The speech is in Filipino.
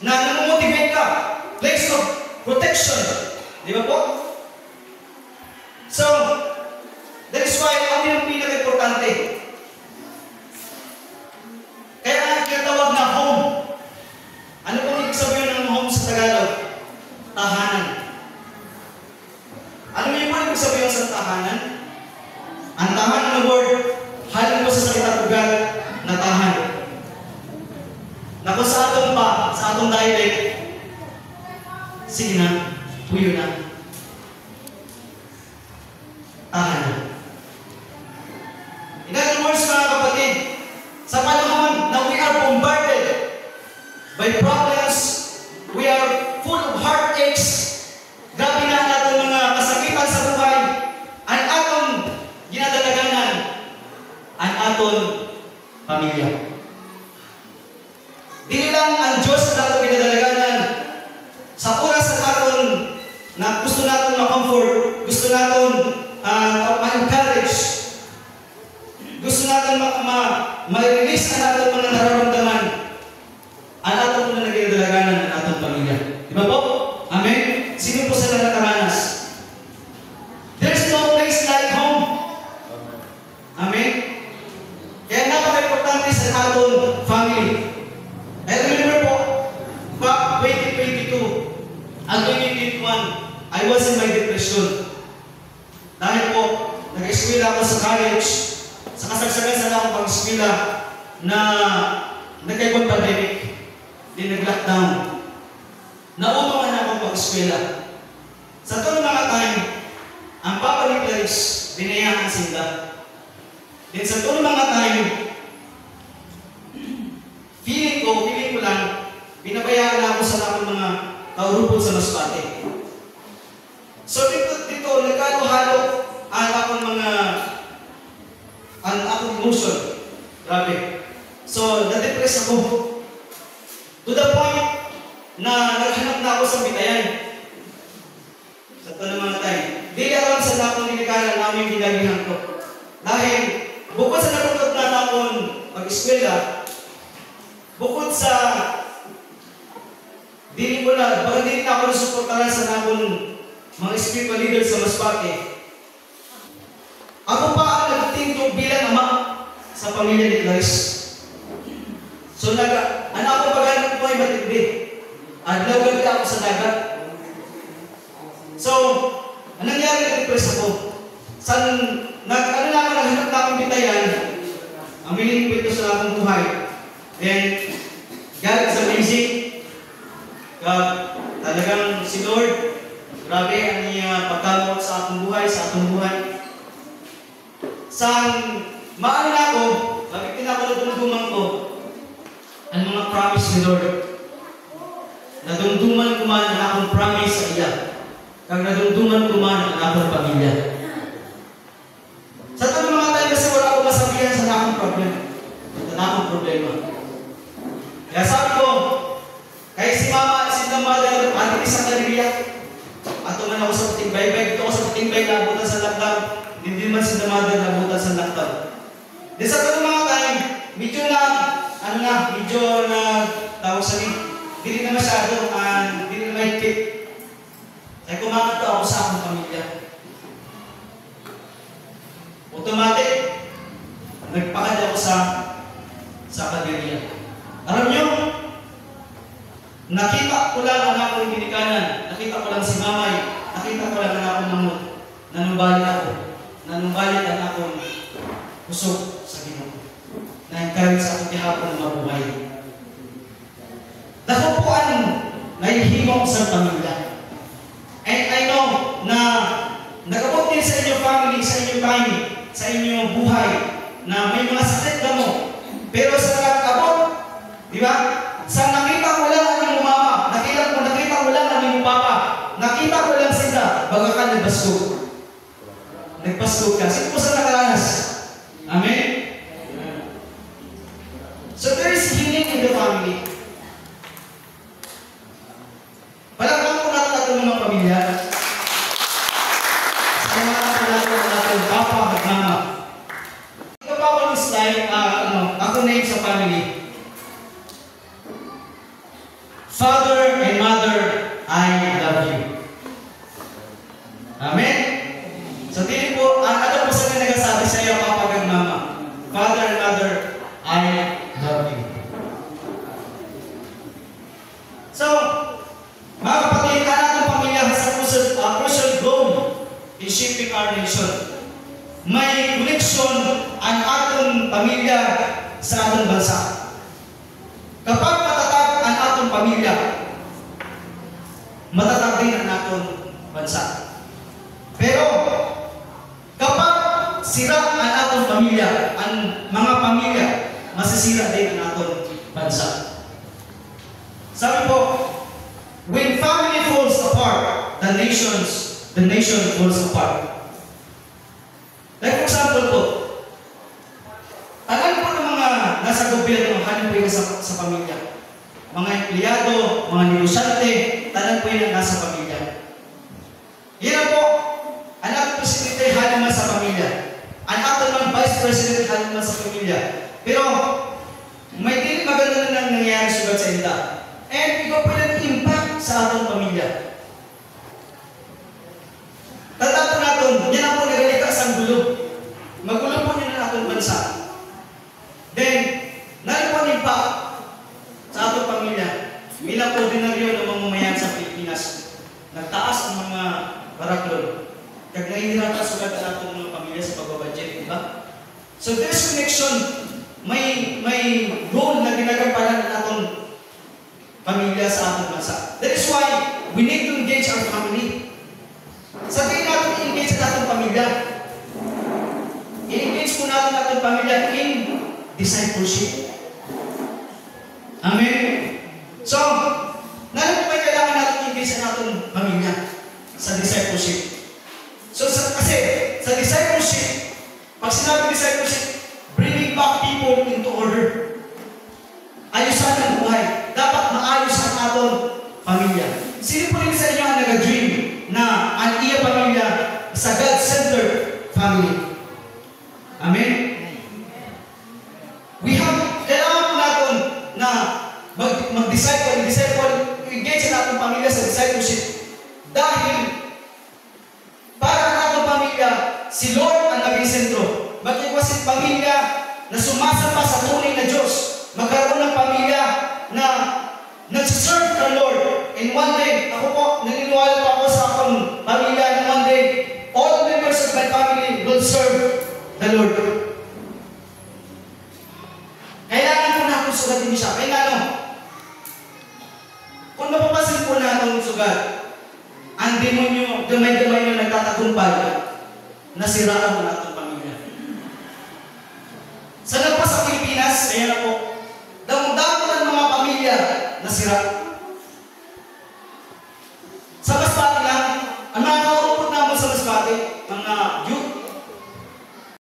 na namomotivate ka. Place of protection. Di ba po? So, that is why ano yung pinaka-importante. Kaya nga tinatawag na home. Ano pong ibig sabihin ng home sa Tagalog? Tahanan. Ano yung ibig sabihin sa tahanan? Ang tahanan ng word, halin mo sa salita tugal na tahan. Na kung sa atong pa, sa atong dialect, sige na, puyo na. Tahanan. In other words, mga kapatid, sa panahon na we are bombarded by problems, we are full of heartaches, grabe na natin mga kasakitan sa buhay, ang atong ginadalaganan, ang atong pamilya. Dili lang ang Diyos na atong ginadalaganan sa oras na aton na gusto natin ma-comfort, gusto natin ma-encourage, gusto natin ma-release ang atong mga nararamdaman, ang atong mga ginadalaganan ang atong pamilya. Di ba po? Amen? Sino po sa nakaranas? There's no place like home. Amen? Kaya napaka-importante sa atong family. I remember po, back 2022, ang 2021, I was in my depression. Dahil po, nag-eskwela ako sa college, sa kasagsagan sa akong pag-eskwela na nagkaibang pandemic, di nag-lockdown. Naumangan na akong pag-eskwela. Sa ito mga time, ang Papa ni Clarice, binayahan sila. Then sa ito mga time, feeling ko lang, binabayaan na ako sa akong mga kaurupod sa Masbate. So dito nagkalo-halo ang akong emotion. Grabe. So, na-depress ako. To the point na naghanap na ako sa bitayan. Sa ito na mga tayo. Di alam sa nakong nilikanan namin ginagahan ko. Dahil, bukod sa nakutot na nakong pag-eskwela, bukod sa dili ko na, baka dili na ako nasuportahan sa nakong mga spiritual leaders sa Masbate. Ako pa ang nagtinto bilang ama sa pamilya ni Clarice. So, anak ko paghanap ko ay matindi. Adlaw-gabi ako sa dagat. So, anong nangyari na-depress ako? Naghanap na akong bitayan, ang miling kwento sa akong buhay. Then, God is amazing. Talagang si Lord, grabe ang niya pagkamot sa akong buhay, sa atong buhay. Maano na ako, bakit pinapalagdumduman ko, ang mga promise ni Lord. Nadumduman ko man ang akong promise sa iya. Kag nadumduman ko man ang akong pamilya. Sa ito mga tayo kasi wala akong masabihan sa akong problema. Kaya sabi ko, kahit si Mama, si Mother, ati ni sa Galilea, ato man ako sa Puting-Baybay, dito ako sa Puting-Baybay, nabutan sa lockdown, hindi man si Mother nabutan sa lockdown. Di sa ito mga tayo, medyo tawag sa hindi na masyado, hindi na mahigpit. Kaya kumakanta ako sa akong pamilya. Automatic, nagpakad ako sa Galilea. Alam nyo, nakita ko lang ang akong ginikanan, nakita ko lang si Mamay, nakita ko lang ang akong mamot, nanumbalit ang akong pusok sa Ginoo. Na-encourage sa akong tihapon na mabuhay. Dako po ang nahihimo sa pamilya. And I know na nagabot din sa inyong family, sa inyong time, sa inyong buhay, na may mga sakit na mo. Pero sa nagkabot, di ba? Sa nakita ko lang ang inyong mama, nakita ko lang ang inyong papa, nakita ko lang sila, baga ka nagbasog. Nagbasog ka. Sino po sa nakaranas? Amen? So there is healing in the family. Palakpan po natin ating mga pamilya. Sa mga natin natin papa at mama. Ito pa ako ng slide, ako name sa family. Father and mother, I love you. Amen? So, dili po, ano po sa nagasabi sa iyo, papa and mama? Father and mother, I love you. So, mga kapatid, ang atong pamilya sa crucial role in shaping our nation. May connection ang atong pamilya sa atong bansa. Kapag matatag ang atong pamilya, matatag din ang atong bansa. Pero, kapag sira ang atong pamilya, ang mga pamilya, masisira din ang atong bansa. Sabi po, when family falls apart, the nation falls apart. Like for example po, tagal po ng mga nasa gobyerno, hanin po yung sa pamilya. Mga empleyado, mga negosyante, tagal po yung nasa pamilya. Yan po, ang ating presidente hanin man sa pamilya. Ang ating vice president hanin man sa pamilya. Pero, may din maganda na nangyayari sugat sa inda. And ikaw po nag-impact sa atong pamilya. Tanda po natin, yan ang po nagalikas ang gulo. Magulo po niya na atong bansa. Then, narin po impact sa atong pamilya. Bilang ordinaryo ng mga mamayan sa Pilipinas, nagtaas ang mga baraklon. Kaya nahihirapan sugat ang atong mga pamilya sa pagbabudget, di ba? So, there's connection. May role na ginagampanan ng atong pamilya sa ating bansa. That is why we need to engage our family. Sabihin natin i-engage sa ating pamilya. I-engage po natin ating pamilya in discipleship. Amen? So, narin po kailangan natin i-engage sa ating pamilya sa discipleship. So, kasi sa discipleship, pag sinabi discipleship, bringing back people into order. Ayusan ang buhay. Dapat maayos ang ating pamilya. Sino po rin sa inyo ang nag-dream na ang iya pamilya sa God-centered family? Amen? Kailangan po natin na mag-disciple, engage sa ating pamilya sa discipleship. Dahil, para ang ating pamilya, si Lord ang naging sentro. Magkikwasit pamilya na sumasamba sa tunay na Diyos. Magkaroon ng pamilya na nag-serve the Lord. And one day, ako po, naniniwala pa ako sa akong pamilya na one day, all members of my family will serve the Lord. Kailangan po natin sugatin siya. Kaya ano, kung mapapasin po natin sugat, ang demonyo, gamay-gamay nyo nagtatagumpay, nasiraan mo natin pamilya. Sa nagpas sa Pilipinas, ayan na po, damo-damo ng mga pamilya nasira. Sa Masbate lang, ang mga kaurupot naman sa Masbate, mga youth